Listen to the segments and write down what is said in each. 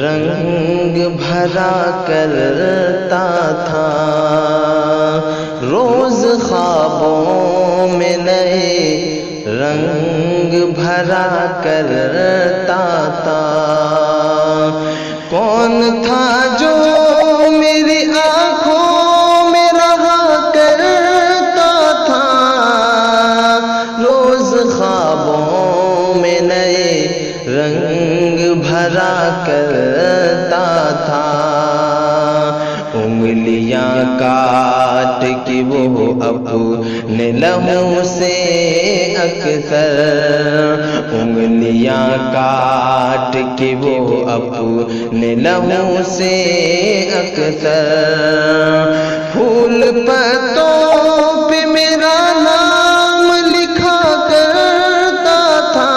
رنگ بھرا کرتا تھا، روز خوابوں میں نئے رنگ بھرا کرتا تھا۔ کون تھا جو میری آنکھوں میں رہا کرتا تھا، روز خوابوں میں نئے رنگ بھرا کرتا تھا۔ انگلیاں کاٹ کے وہ اپنے لہو سے اکثر، انگلیاں کاٹ کے وہ اپنے لہو سے اکثر، پھول پتوں پہ میرا نام لکھا کرتا تھا،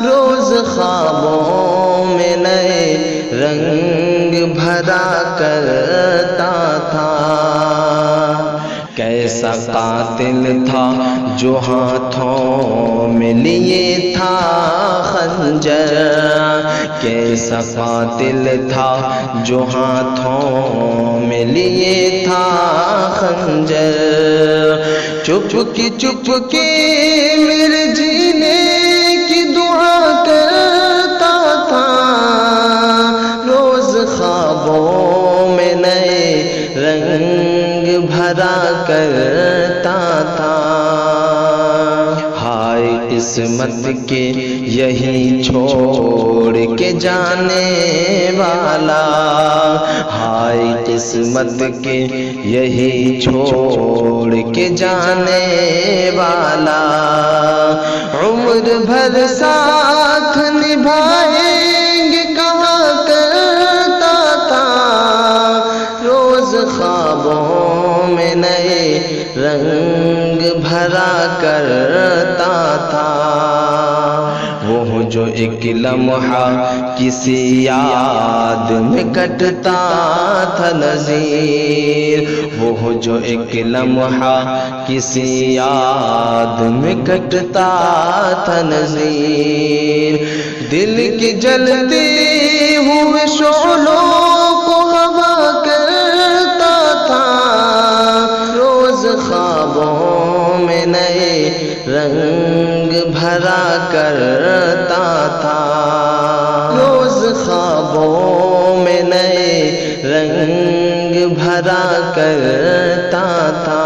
روز خوابوں میں نئے رنگ بھرا کرتا تھا۔ کیسا قاتل تھا جو ہاتھوں میں لیے تھا خنجر، کیسا قاتل تھا جو ہاتھوں میں لیے تھا خنجر، چپ کے میرے جینے کی دعا کرتا تھا، روز خوابوں میں نئے رنگ بھرا کرتا تھا۔ ہائے قسمت کے یہی چھوڑ کے جانے والا، ہائے قسمت کے یہی چھوڑ کے جانے والا، عمر بھر ساتھ نبھائیں گے کہا کرتا تھا، روز خوابوں میں نئے رنگ بھرا کرتا تھا۔ وہ جو ایک لمحہ کسی یاد میں کٹتا تھا نذیر، وہ جو ایک لمحہ کسی یاد میں کٹتا تھا نذیر، دل کے جلتے ہوئے شعلوں کو ہوا کرتا تھا، روز خوابوں میں نئے رنگ بھرا کرتا تھا، روز خوابوں میں نئے رنگ بھرا کرتا تھا۔